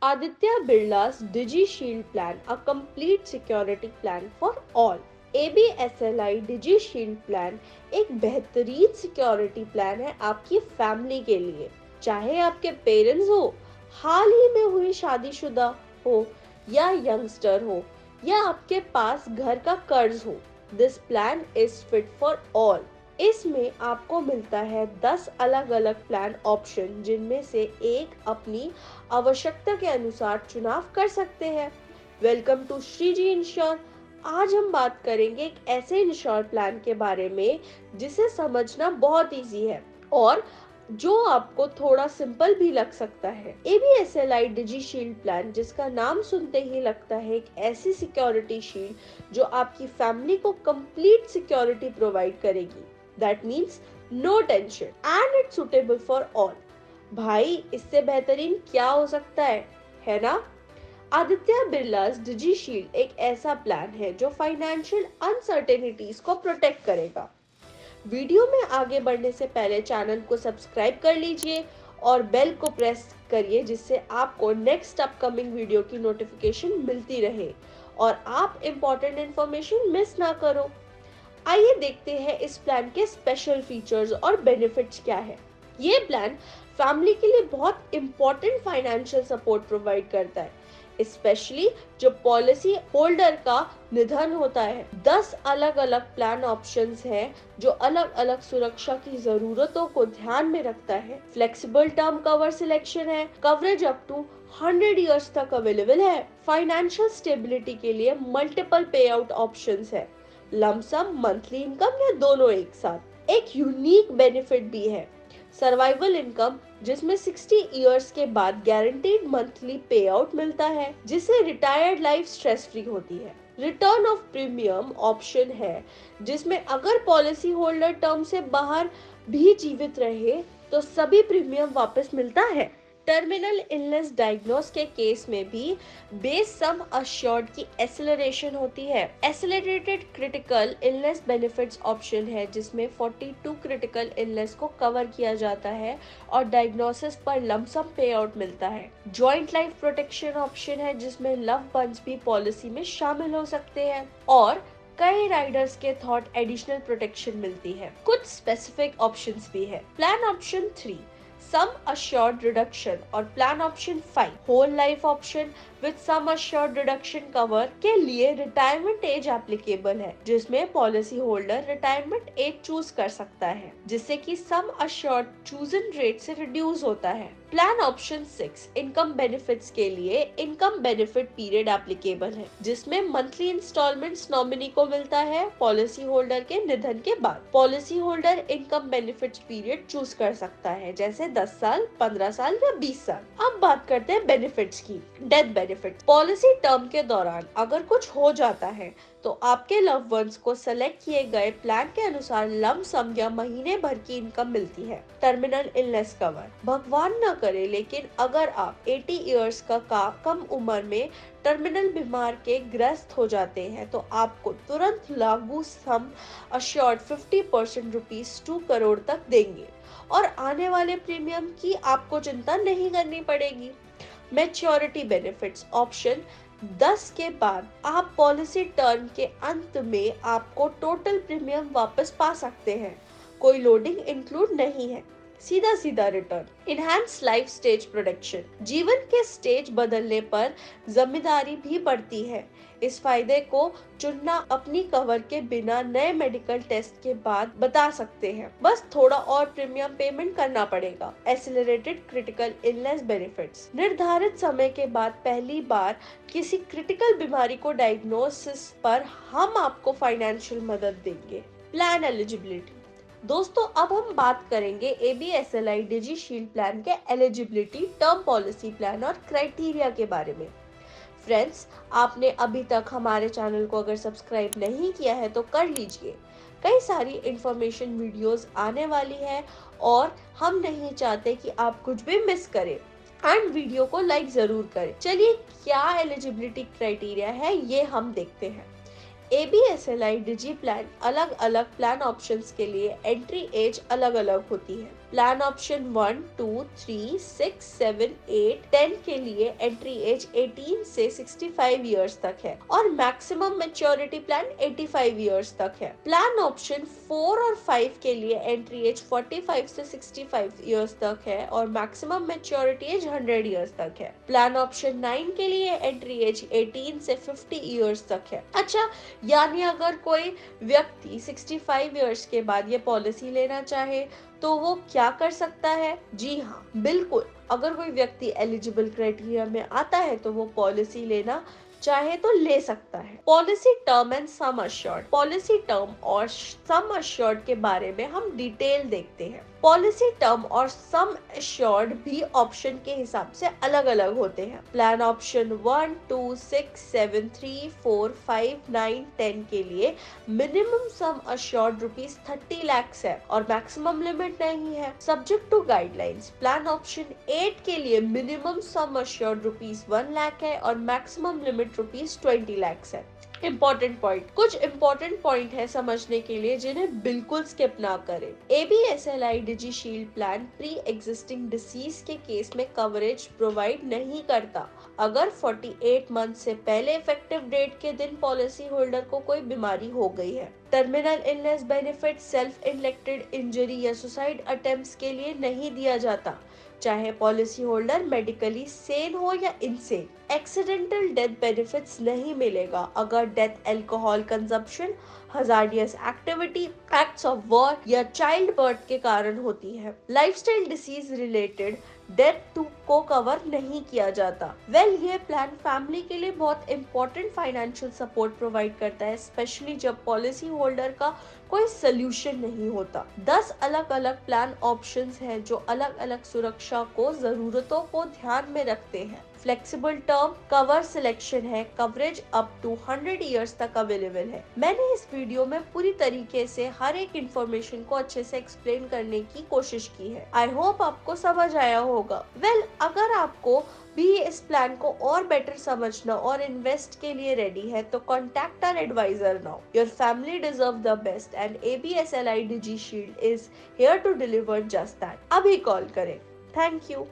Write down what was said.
Aditya Birla's DigiShield plan, a complete security plan for all. ABSLI DigiShield plan एक बेहतरीन security plan है आपकी family के लिए। चाहे आपके पेरेंट्स हो, हाल ही में हुई शादीशुदा हो या यंगस्टर हो या आपके पास घर का कर्ज हो, this plan is fit for all. इसमें आपको मिलता है 10 अलग अलग प्लान ऑप्शन, जिनमें से एक अपनी आवश्यकता के अनुसार चुनाव कर सकते हैं। Welcome to Shreeji insure. आज हम बात करेंगे एक ऐसे इंश्योर प्लान के बारे में जिसे समझना बहुत इजी है और जो आपको थोड़ा सिंपल भी लग सकता है। ABSLI डिजी शील्ड प्लान, जिसका नाम सुनते ही लगता है एक ऐसी सिक्योरिटी शील्ड जो आपकी फैमिली को कंप्लीट सिक्योरिटी प्रोवाइड करेगी। That means no tension and it's suitable for all. भाई, इससे बेहतरीन क्या हो सकता है ना? आदित्य बिरलास डिजी शील्ड एक ऐसा प्लान है जो फाइनेंशियल अनसर्टेनिटीज को प्रोटेक्ट करेगा। वीडियो में आगे बढ़ने से पहले चैनल को सब्सक्राइब कर लीजिए और बेल को प्रेस करिए, जिससे आपको नेक्स्ट अपकमिंग वीडियो की नोटिफिकेशन मिलती रहे और आप इम्पोर्टेंट इंफॉर्मेशन मिस ना करो। आइए देखते हैं इस प्लान के स्पेशल फीचर्स और बेनिफिट्स क्या है। ये प्लान फैमिली के लिए बहुत इंपॉर्टेंट फाइनेंशियल सपोर्ट प्रोवाइड करता है, स्पेशली जब पॉलिसी होल्डर का निधन होता है। 10 अलग अलग प्लान ऑप्शंस हैं जो अलग अलग सुरक्षा की जरूरतों को ध्यान में रखता है। फ्लेक्सिबल टर्म कवर सिलेक्शन है, कवरेज अप टू 100 इयर्स तक अवेलेबल है। फाइनेंशियल स्टेबिलिटी के लिए मल्टीपल पे आउट ऑप्शंस है, लमसम, मंथली इनकम या दोनों एक साथ। एक यूनिक बेनिफिट भी है, सर्वाइवल इनकम, जिसमें 60 इयर्स के बाद गारंटीड मंथली पे आउट मिलता है, जिससे रिटायर्ड लाइफ स्ट्रेस फ्री होती है। रिटर्न ऑफ प्रीमियम ऑप्शन है, जिसमें अगर पॉलिसी होल्डर टर्म से बाहर भी जीवित रहे तो सभी प्रीमियम वापस मिलता है। टर्मिनल इलनेस डायग्नोस के केस में भी बेस सम अश्योर्ड की एक्सेलरेशन होती है। Accelerated critical illness benefits option है, जिसमें 42 क्रिटिकल इलनेस को कवर किया जाता है और डायग्नोसिस पर लमसम पे आउट मिलता है। जॉइंट लाइफ प्रोटेक्शन ऑप्शन है, जिसमें लव वंस भी पॉलिसी में शामिल हो सकते हैं और कई राइडर्स के थॉट एडिशनल प्रोटेक्शन मिलती है। कुछ स्पेसिफिक ऑप्शंस भी है। Plan option 3 sum assured reduction और plan option 5 whole life option with sum assured reduction cover के लिए रिटायरमेंट एज एप्लीकेबल है, जिसमें policy holder retirement age choose कर सकता है, जिससे कि सम अश्योर्ड चूजन रेट से रिड्यूस होता है। प्लान ऑप्शन 6 इनकम बेनिफिट्स के लिए इनकम बेनिफिट पीरियड एप्लीकेबल है, जिसमें मंथली इंस्टॉलमेंट्स नॉमिनी को मिलता है पॉलिसी होल्डर के निधन के बाद। Policy holder income benefits period choose कर सकता है, जैसे 10 साल, 15 साल या 20 साल। अब बात करते हैं बेनिफिट्स की। डेथ बेनिफिट, पॉलिसी टर्म के दौरान अगर कुछ हो जाता है तो आपके लव वंस को सेलेक्ट किए गए प्लान के अनुसार लम सम या महीने भर की इनकम मिलती है। टर्मिनल इलनेस कवर, भगवान न करे लेकिन अगर आप 80 इयर्स का कम उम्र में टर्मिनल बीमार के ग्रस्त हो जाते हैं तो आपको तुरंत लागू सम अश्योर्ड 50% रुपीस 2 करोड़ तक देंगे और आने वाले प्रीमियम की आपको चिंता नहीं करनी पड़ेगी। मैच्योरिटी बेनिफिट्स ऑप्शन 10 के बाद आप पॉलिसी टर्म के अंत में आपको टोटल प्रीमियम वापस पा सकते हैं, कोई लोडिंग इंक्लूड नहीं है, सीधा सीधा return. Enhance life stage protection, जीवन के स्टेज बदलने पर जिम्मेदारी भी बढ़ती है। इस फायदे को चुनना अपनी कवर के बिना नए मेडिकल टेस्ट के बाद बता सकते हैं, बस थोड़ा और प्रीमियम पेमेंट करना पड़ेगा। एक्सेलरेटेड क्रिटिकल इलनेस बेनिफिट्स, निर्धारित समय के बाद पहली बार किसी क्रिटिकल बीमारी को डायग्नोसिस पर हम आपको फाइनेंशियल मदद देंगे। प्लान एलिजिबिलिटी, दोस्तों अब हम बात करेंगे ABSLI डिजी शील्ड प्लान के एलिजिबिलिटी, टर्म पॉलिसी प्लान और क्राइटेरिया के बारे में। फ्रेंड्स, आपने अभी तक हमारे चैनल को अगर सब्सक्राइब नहीं किया है तो कर लीजिए। कई सारी इंफॉर्मेशन वीडियोस आने वाली है और हम नहीं चाहते कि आप कुछ भी मिस करें। एंड वीडियो को लाइक जरूर करें। चलिए, क्या एलिजिबिलिटी क्राइटेरिया है ये हम देखते हैं। ABSLI डिजी प्लान अलग अलग प्लान ऑप्शंस के लिए एंट्री एज अलग अलग होती है। प्लान ऑप्शन 1, 2, 3, 6, 7, 8, 10 के लिए एंट्री एज 18 से 65 ईयर्स तक है और मैक्सिमम मैच्योरिटी प्लान 85 ईयर्स तक है। प्लान ऑप्शन 4 और 5 के लिए एंट्री एज 45 से 65 ईयर्स तक है और मैक्सिमम मैच्योरिटी एज 100 ईयर्स तक है। प्लान ऑप्शन 9 के लिए एंट्री एज 18 से 50 ईयर्स तक है। अच्छा, यानी अगर कोई व्यक्ति 65 ईयर्स के बाद ये पॉलिसी लेना चाहे तो वो क्या कर सकता है? जी हाँ, बिल्कुल। अगर कोई व्यक्ति एलिजिबल क्राइटेरिया में आता है तो वो पॉलिसी लेना चाहे तो ले सकता है। Policy term and sum assured. Policy term और सम अश्योर्ड के बारे में हम डिटेल देखते हैं। पॉलिसी टर्म और सम अश्योर्ड भी ऑप्शन के हिसाब से अलग अलग होते हैं। प्लान ऑप्शन 1, 2, 6, 7, 3, 4, 5, 9, 10 के लिए मिनिमम सम अश्योर्ड ₹30 लाख है और मैक्सिमम लिमिट नहीं है, subject to guidelines. Plan option 8 के लिए मिनिमम सम अश्योर्ड ₹1 लाख है और मैक्सिमम लिमिट ₹20 लाख है। इम्पोर्टेंट पॉइंट, कुछ इम्पोर्टेंट पॉइंट है समझने के लिए जिन्हें बिल्कुल स्किप ना करें। ABSLI digi shield plan pre existing disease के केस में कवरेज प्रोवाइड नहीं करता। अगर 48 मंथ से पहले इफेक्टिव डेट के दिन पॉलिसी होल्डर को कोई बीमारी हो गई है। Terminal illness benefit self infected injury या सुसाइड अटेम्प्ट्स के लिए नहीं दिया जाता, चाहे पॉलिसी होल्डर मेडिकली सेन हो या इनसेन। एक्सीडेंटल डेथ बेनिफिट्स नहीं मिलेगा अगर death alcohol consumption, hazardous activity, acts of war या चाइल्ड बर्थ के कारण होती है। लाइफस्टाइल डिसीज रिलेटेड डेथ को कवर नहीं किया जाता। ये प्लान फैमिली के लिए बहुत इंपॉर्टेंट फाइनेंशियल सपोर्ट प्रोवाइड करता है, स्पेशली जब पॉलिसी होल्डर का कोई सोल्यूशन नहीं होता। 10 अलग अलग प्लान ऑप्शंस हैं जो अलग अलग सुरक्षा को जरूरतों को ध्यान में रखते हैं। फ्लेक्सिबल टर्म कवर सिलेक्शन है, कवरेज अप टू 100 इयर्स तक अवेलेबल है। मैंने इस वीडियो में पूरी तरीके से हर एक इंफॉर्मेशन को अच्छे से एक्सप्लेन करने की कोशिश की है। आई होप आपको समझ आया होगा। अगर आपको भी इस प्लान को और बेटर समझना और इन्वेस्ट के लिए रेडी है तो contact our advisor now. Your family deserve the best and ABSLI digi shield is here to deliver just that. अभी कॉल करें। Thank you.